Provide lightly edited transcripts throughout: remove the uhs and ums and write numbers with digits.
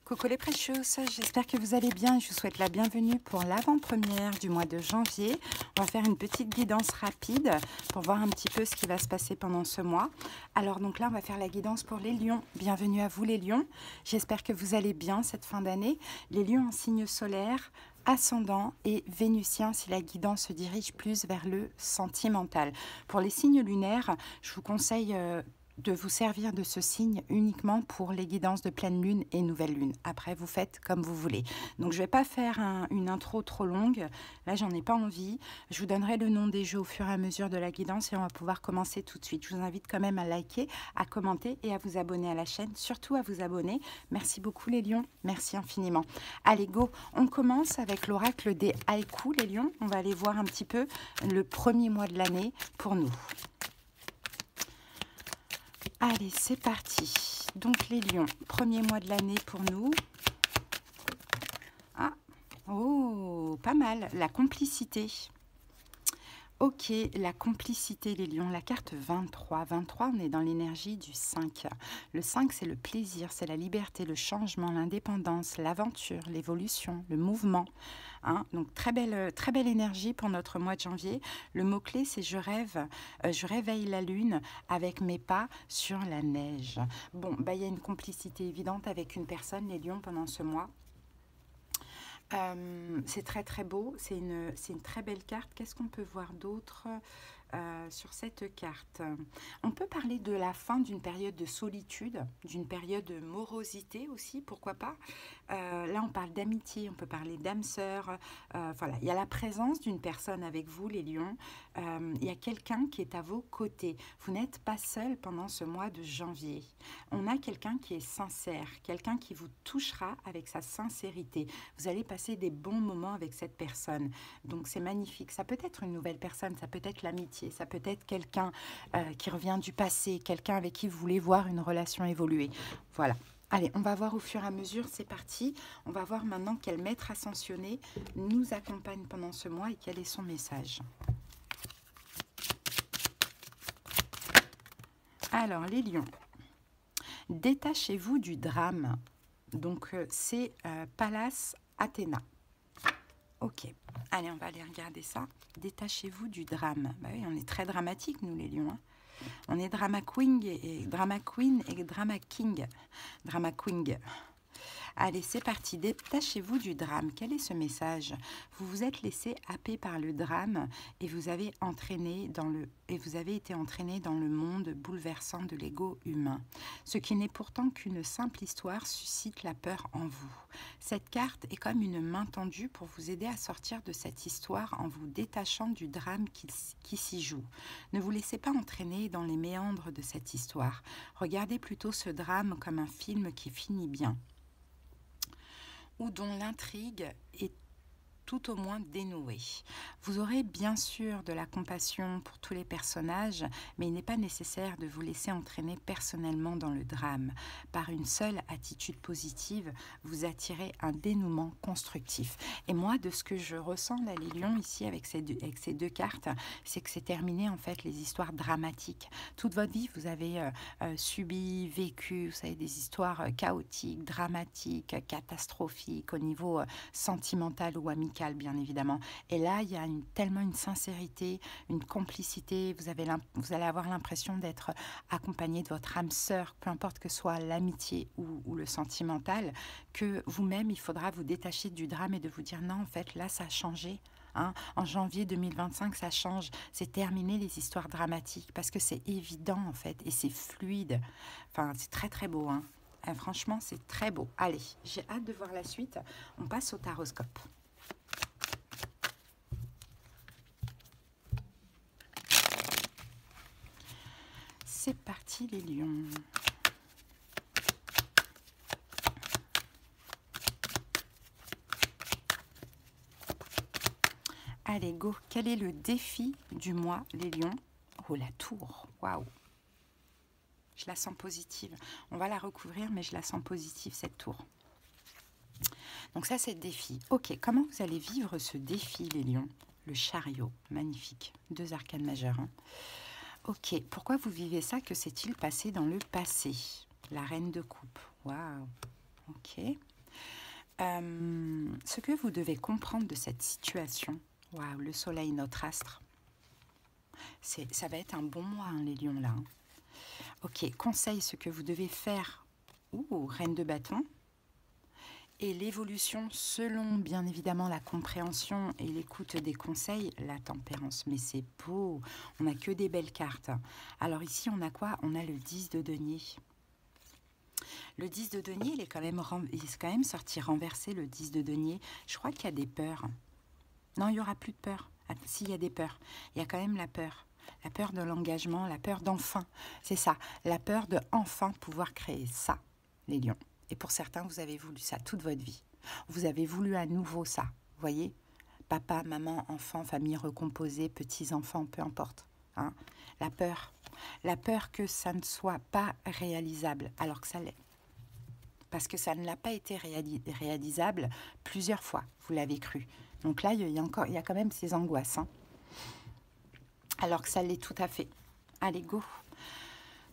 Coucou les précieuses, j'espère que vous allez bien. Je vous souhaite la bienvenue pour l'avant-première du mois de janvier. On va faire une petite guidance rapide pour voir un petit peu ce qui va se passer pendant ce mois. Alors donc là, on va faire la guidance pour les lions. Bienvenue à vous les lions. J'espère que vous allez bien cette fin d'année. Les lions en signe solaire, ascendant et vénusien si la guidance se dirige plus vers le sentimental. Pour les signes lunaires, je vous conseille de vous servir de ce signe uniquement pour les guidances de pleine lune et nouvelle lune. Après, vous faites comme vous voulez. Donc, je ne vais pas faire une intro trop longue. Là, j'en ai pas envie. Je vous donnerai le nom des jeux au fur et à mesure de la guidance et on va pouvoir commencer tout de suite. Je vous invite quand même à liker, à commenter et à vous abonner à la chaîne. Surtout à vous abonner. Merci beaucoup les lions. Merci infiniment. Allez, go. On commence avec l'oracle des haïkus, les lions. On va aller voir un petit peu le premier mois de l'année pour nous. Allez, c'est parti. Donc les lions, premier mois de l'année pour nous. Ah, oh, pas mal. La complicité. Ok, la complicité, les lions. La carte 23. 23, on est dans l'énergie du 5. Le 5, c'est le plaisir, c'est la liberté, le changement, l'indépendance, l'aventure, l'évolution, le mouvement. Hein, donc très belle énergie pour notre mois de janvier. Le mot-clé, c'est je rêve, je réveille la lune avec mes pas sur la neige. Bon, bah, il y a une complicité évidente avec une personne, les lions, pendant ce mois. C'est très beau, c'est une très belle carte. Qu'est-ce qu'on peut voir d'autre sur cette carte? On peut parler de la fin d'une période de solitude, d'une période de morosité aussi, pourquoi pas. Là, on parle d'amitié, on peut parler d'âme sœur. Voilà, il y a la présence d'une personne avec vous, les lions. Il y a quelqu'un qui est à vos côtés. Vous n'êtes pas seul pendant ce mois de janvier. On a quelqu'un qui est sincère, quelqu'un qui vous touchera avec sa sincérité. Vous allez passer des bons moments avec cette personne. Donc, c'est magnifique. Ça peut être une nouvelle personne, ça peut être l'amitié, ça peut être quelqu'un qui revient du passé, quelqu'un avec qui vous voulez voir une relation évoluer. Voilà. Allez, on va voir au fur et à mesure, c'est parti. On va voir maintenant quel maître ascensionné nous accompagne pendant ce mois et quel est son message. Alors, les lions, détachez-vous du drame. Donc, c'est Pallas Athéna. Ok, allez, on va aller regarder ça. Détachez-vous du drame. Bah oui, on est très dramatique, nous, les lions. Hein. On est drama queen et drama queen et drama king. Drama queen. Allez, c'est parti. Détachez-vous du drame. Quel est ce message? Vous vous êtes laissé happer par le drame et vous avez été entraîné dans le monde bouleversant de l'ego humain. Ce qui n'est pourtant qu'une simple histoire suscite la peur en vous. Cette carte est comme une main tendue pour vous aider à sortir de cette histoire en vous détachant du drame qui s'y joue. Ne vous laissez pas entraîner dans les méandres de cette histoire. Regardez plutôt ce drame comme un film qui finit bien, ou dont l'intrigue est tout au moins dénouée. Vous aurez bien sûr de la compassion pour tous les personnages, mais il n'est pas nécessaire de vous laisser entraîner personnellement dans le drame. Par une seule attitude positive, vous attirez un dénouement constructif. Et moi, de ce que je ressens là, les lions, ici, avec ces deux cartes, c'est que c'est terminé, en fait, les histoires dramatiques. Toute votre vie, vous avez subi, vécu, vous savez, des histoires chaotiques, dramatiques, catastrophiques au niveau sentimental ou amical, bien évidemment. Et là, il y a tellement une sincérité, une complicité. Vous allez avoir l'impression d'être accompagné de votre âme sœur, peu importe que soit l'amitié ou le sentimental, que vous-même, il faudra vous détacher du drame et de vous dire non, en fait, là, ça a changé. Hein, en janvier 2025, ça change. C'est terminé les histoires dramatiques parce que c'est évident, en fait, et c'est fluide. Enfin, c'est très beau. Hein. Franchement, c'est très beau. Allez, j'ai hâte de voir la suite. On passe au taroscope. C'est parti les lions. Allez, go. Quel est le défi du mois, les lions? Oh, la tour. Waouh. Je la sens positive. On va la recouvrir, mais je la sens positive, cette tour. Donc ça, c'est le défi. Ok, comment vous allez vivre ce défi, les lions? Le chariot, magnifique. 2 arcanes majeures. Hein. Ok, pourquoi vous vivez ça? Que s'est-il passé dans le passé? La reine de coupe. Waouh. Ok. Ce que vous devez comprendre de cette situation, waouh, le soleil, notre astre, ça va être un bon mois, hein, les lions, là. Hein. Ok, conseil, ce que vous devez faire, reine de bâton, et l'évolution selon, bien évidemment, la compréhension et l'écoute des conseils, la tempérance. Mais c'est beau, on n'a que des belles cartes. Alors ici, on a quoi? On a le 10 de denier. Le 10 de denier, il est quand même sorti renversé, le 10 de denier. Je crois qu'il y a des peurs. Non, il n'y aura plus de peur. S'il y a des peurs, il y a quand même la peur. La peur de l'engagement, la peur d'enfin. C'est ça, la peur de enfin pouvoir créer ça, les lions. Et pour certains, vous avez voulu ça toute votre vie. Vous avez voulu à nouveau ça, vous voyez? Papa, maman, enfant, famille recomposée, petits-enfants, peu importe. Hein? La peur que ça ne soit pas réalisable, alors que ça l'est. Parce que ça ne l'a pas été réalisable plusieurs fois, vous l'avez cru. Donc là, il y a quand même ces angoisses. Hein? Alors que ça l'est tout à fait. Allez, go!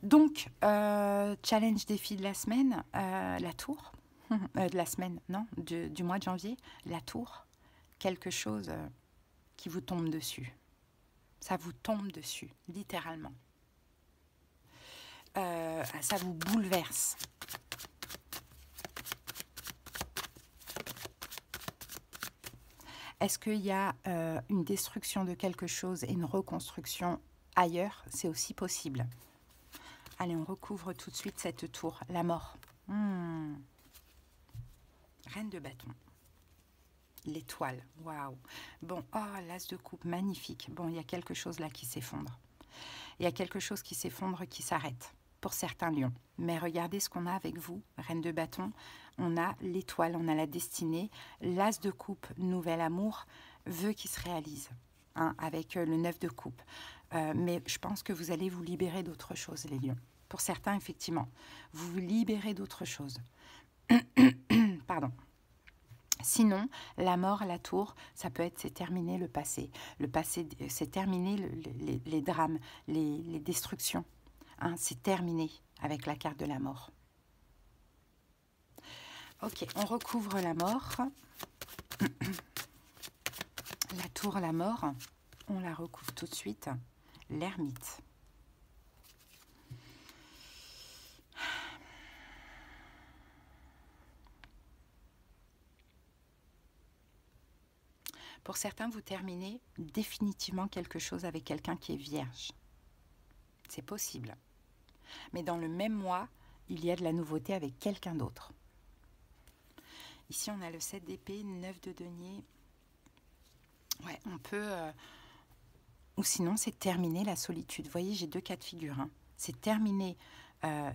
Donc, challenge défi de la semaine, la tour. De la semaine, non, du mois de janvier, la tour. Quelque chose qui vous tombe dessus. Ça vous tombe dessus, littéralement. Ça vous bouleverse. Est-ce qu'il y a une destruction de quelque chose et une reconstruction ailleurs? C'est aussi possible. Allez, on recouvre tout de suite cette tour. La mort. Reine de bâton. L'étoile. Waouh. Bon, l'as de coupe, magnifique. Bon, il y a quelque chose là qui s'effondre. Il y a quelque chose qui s'effondre, qui s'arrête. Pour certains lions. Mais regardez ce qu'on a avec vous, reine de bâton. On a l'étoile, on a la destinée. L'as de coupe, nouvel amour, veut qu'il se réalise. Hein, avec le 9 de coupe. Mais je pense que vous allez vous libérer d'autre chose, les lions. Pour certains, effectivement, vous vous libérez d'autre chose. Pardon. Sinon, la mort, la tour, ça peut être c'est terminé le passé. Le passé, c'est terminé les drames, les destructions. Hein, c'est terminé avec la carte de la mort. Ok, on recouvre la mort. La tour, la mort, on la recouvre tout de suite. L'ermite. Pour certains, vous terminez définitivement quelque chose avec quelqu'un qui est vierge. C'est possible. Mais dans le même mois, il y a de la nouveauté avec quelqu'un d'autre. Ici, on a le 7 d'épée, 9 de denier. Ouais, on peut... Ou sinon, c'est terminer la solitude. Vous voyez, j'ai deux cas de figure. Hein. C'est terminer...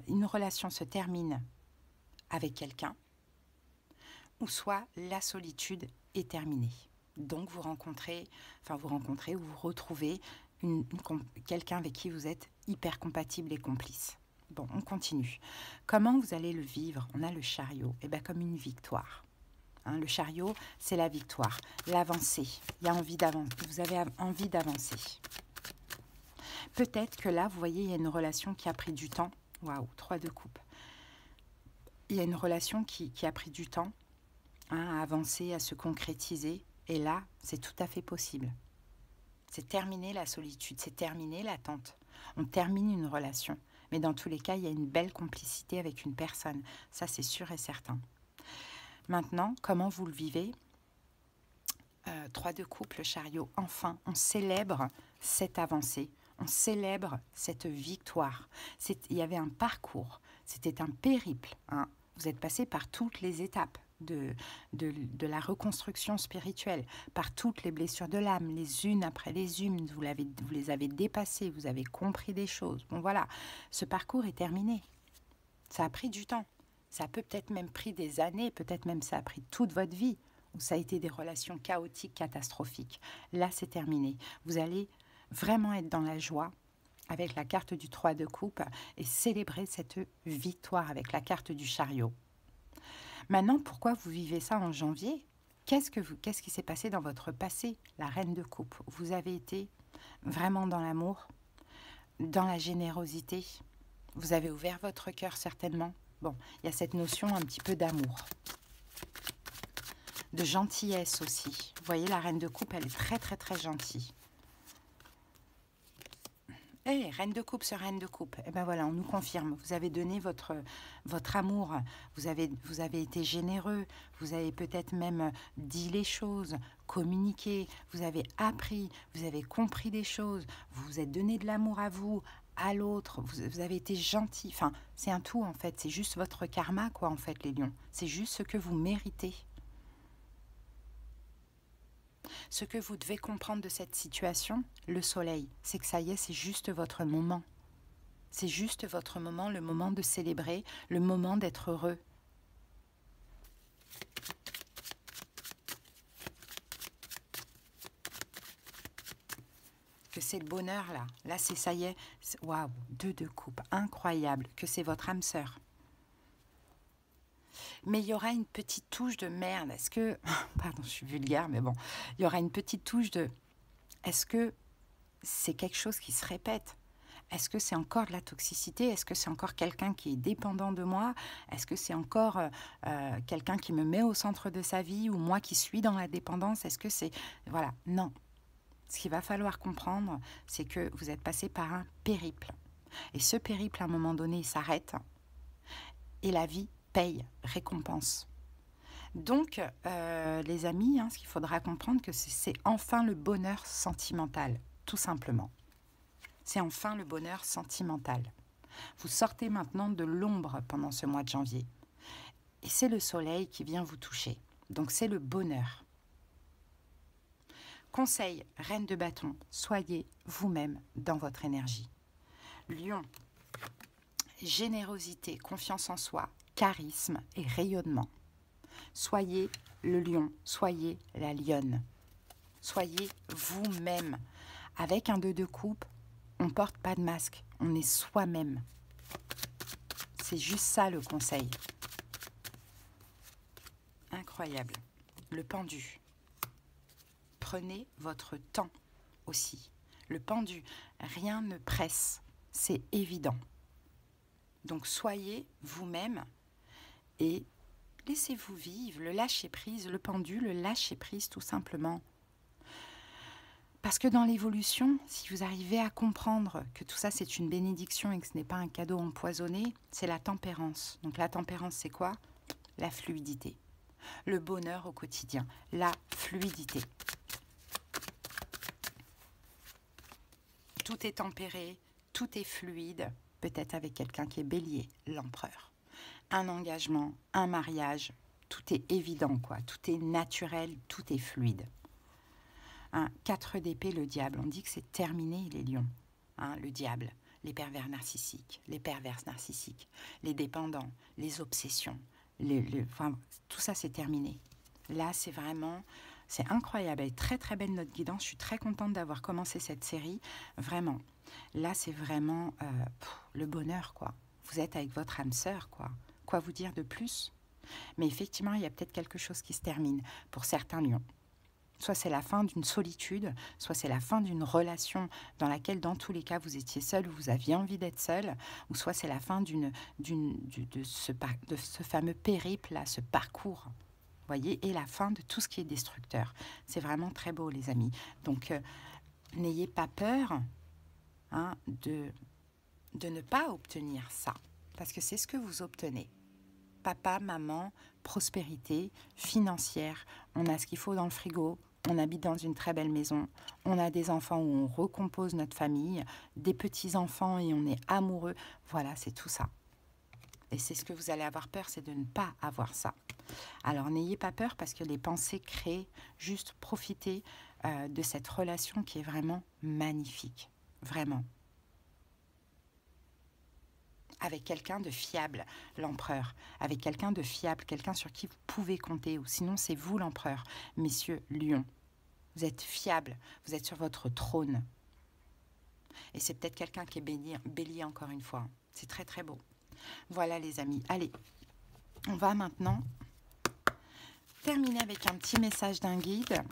une relation se termine avec quelqu'un. Ou soit la solitude est terminée. Donc, vous rencontrez ou vous retrouvez quelqu'un avec qui vous êtes hyper compatible et complice. Bon, on continue. Comment vous allez le vivre? On a le chariot. Eh bien, comme une victoire. Hein, le chariot, c'est la victoire, l'avancée. Il y a envie d'avancer. Vous avez envie d'avancer. Peut-être que là, vous voyez, il y a une relation qui a pris du temps. Waouh, 3 de coupe. Il y a une relation qui a pris du temps à avancer, à se concrétiser. Et là, c'est tout à fait possible. C'est terminer la solitude, c'est terminer l'attente. On termine une relation. Mais dans tous les cas, il y a une belle complicité avec une personne. Ça, c'est sûr et certain. Maintenant, comment vous le vivez? 3 de coupe, le chariot. Enfin, on célèbre cette avancée. On célèbre cette victoire. Il y avait un parcours. C'était un périple. Hein. Vous êtes passé par toutes les étapes de la reconstruction spirituelle, par toutes les blessures de l'âme, les unes après les unes. Vous les avez dépassées, vous avez compris des choses. Bon, voilà, ce parcours est terminé. Ça a pris du temps. Ça a peut-être même pris des années, peut-être même ça a pris toute votre vie, où ça a été des relations chaotiques, catastrophiques. Là, c'est terminé. Vous allez vraiment être dans la joie avec la carte du 3 de coupe et célébrer cette victoire avec la carte du chariot. Maintenant, pourquoi vous vivez ça en janvier? Qu'est-ce qui s'est passé dans votre passé? La reine de coupe. Vous avez été vraiment dans l'amour, dans la générosité. Vous avez ouvert votre cœur certainement. Bon, il y a cette notion un petit peu d'amour. de gentillesse aussi. Vous voyez, la reine de coupe, elle est très, très, très gentille. Eh, reine de coupe sur reine de coupe. Eh ben voilà, on nous confirme. Vous avez donné votre amour. Vous avez été généreux. Vous avez peut-être même dit les choses, communiqué. Vous avez appris. Vous avez compris des choses. Vous vous êtes donné de l'amour à vous, à l'autre. Vous avez été gentil. Enfin, c'est un tout en fait. C'est juste votre karma, quoi, en fait, les lions. C'est juste ce que vous méritez. Ce que vous devez comprendre de cette situation, le soleil, c'est que ça y est, c'est juste votre moment. C'est juste votre moment, le moment de célébrer, le moment d'être heureux. Que c'est le bonheur là. Là, c'est ça y est. Waouh, 2 de coupe, incroyable. Que c'est votre âme sœur. Mais il y aura une petite touche de merde. Est-ce que... Pardon, je suis vulgaire, mais bon. Il y aura une petite touche de... Est-ce que c'est quelque chose qui se répète? Est-ce que c'est encore de la toxicité? Est-ce que c'est encore quelqu'un qui est dépendant de moi? Est-ce que c'est encore quelqu'un qui me met au centre de sa vie ou moi qui suis dans la dépendance? Est-ce que c'est... Voilà, non. Ce qu'il va falloir comprendre, c'est que vous êtes passé par un périple. Et ce périple, à un moment donné, il s'arrête. Et la vie paye, récompense. Donc, les amis, ce qu'il faudra comprendre, que c'est enfin le bonheur sentimental, tout simplement. C'est enfin le bonheur sentimental. Vous sortez maintenant de l'ombre pendant ce mois de janvier. Et c'est le soleil qui vient vous toucher. Donc, c'est le bonheur. Conseil, reine de bâton, soyez vous-même dans votre énergie. Lion, générosité, confiance en soi, charisme et rayonnement. Soyez le lion, soyez la lionne. Soyez vous-même. Avec un 2 de coupe, on ne porte pas de masque, on est soi-même. C'est juste ça le conseil. Incroyable. Le pendu. Prenez votre temps aussi. Le pendu, rien ne presse, c'est évident. Donc soyez vous-même et laissez-vous vivre, le lâcher-prise, le pendu, le lâcher-prise tout simplement. Parce que dans l'évolution, si vous arrivez à comprendre que tout ça c'est une bénédiction et que ce n'est pas un cadeau empoisonné, c'est la tempérance. Donc la tempérance c'est quoi? La fluidité. Le bonheur au quotidien, la fluidité. Tout est tempéré, tout est fluide, peut-être avec quelqu'un qui est bélier, l'empereur. Un engagement, un mariage, tout est évident, quoi. Tout est naturel, tout est fluide. 4 d'épée, le diable. On dit que c'est terminé, les lions. Le diable, les pervers narcissiques, les perverses narcissiques, les dépendants, les obsessions. Enfin, tout ça, c'est terminé. Là, c'est vraiment... C'est incroyable. Elle est très, très belle, notre guidance. Je suis très contente d'avoir commencé cette série. Vraiment. Là, c'est vraiment le bonheur, quoi. Vous êtes avec votre âme sœur, quoi. Quoi vous dire de plus? Mais effectivement, il y a peut-être quelque chose qui se termine pour certains lions. Soit c'est la fin d'une solitude, soit c'est la fin d'une relation dans laquelle, dans tous les cas, vous étiez seul ou vous aviez envie d'être seul, ou soit c'est la fin de ce fameux périple-là, ce parcours, vous voyez, et la fin de tout ce qui est destructeur. C'est vraiment très beau, les amis. Donc, n'ayez pas peur de ne pas obtenir ça, parce que c'est ce que vous obtenez. Papa, maman, prospérité financière, on a ce qu'il faut dans le frigo, on habite dans une très belle maison, on a des enfants où on recompose notre famille, des petits-enfants et on est amoureux. Voilà, c'est tout ça. Et c'est ce que vous allez avoir peur, c'est de ne pas avoir ça. Alors, n'ayez pas peur parce que les pensées créent, juste profitez de cette relation qui est vraiment magnifique. Vraiment. Avec quelqu'un de fiable, l'empereur, avec quelqu'un de fiable, quelqu'un sur qui vous pouvez compter, ou sinon c'est vous l'empereur, messieurs lions. Vous êtes fiable, vous êtes sur votre trône. Et c'est peut-être quelqu'un qui est bélier encore une fois. C'est très très beau. Voilà les amis, allez, on va maintenant terminer avec un petit message d'un guide.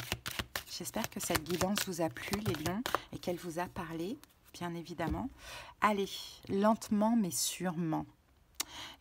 J'espère que cette guidance vous a plu les lions et qu'elle vous a parlé. Bien évidemment. Allez, lentement mais sûrement.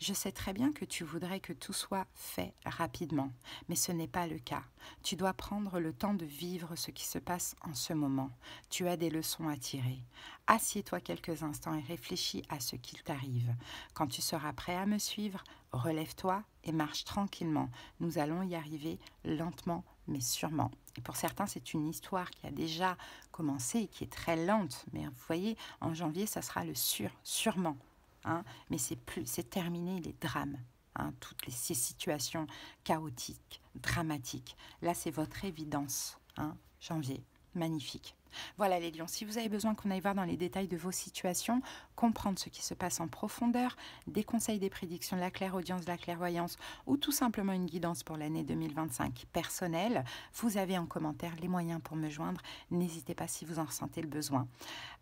Je sais très bien que tu voudrais que tout soit fait rapidement, mais ce n'est pas le cas. Tu dois prendre le temps de vivre ce qui se passe en ce moment. Tu as des leçons à tirer. Assieds-toi quelques instants et réfléchis à ce qu'il t'arrive. Quand tu seras prêt à me suivre, relève-toi et marche tranquillement. Nous allons y arriver lentement mais sûrement. Et pour certains, c'est une histoire qui a déjà commencé et qui est très lente. Mais vous voyez, en janvier, ça sera le sûrement. Hein, mais c'est terminé les drames. Hein, ces situations chaotiques, dramatiques. Là, c'est votre évidence. Hein, janvier, magnifique. Voilà les lions, si vous avez besoin qu'on aille voir dans les détails de vos situations, comprendre ce qui se passe en profondeur, des conseils, des prédictions de la clairaudience, de la clairvoyance ou tout simplement une guidance pour l'année 2025 personnelle, vous avez en commentaire les moyens pour me joindre. N'hésitez pas si vous en ressentez le besoin.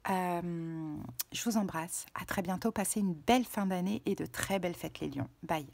Je vous embrasse, à très bientôt, passez une belle fin d'année et de très belles fêtes les lions. Bye.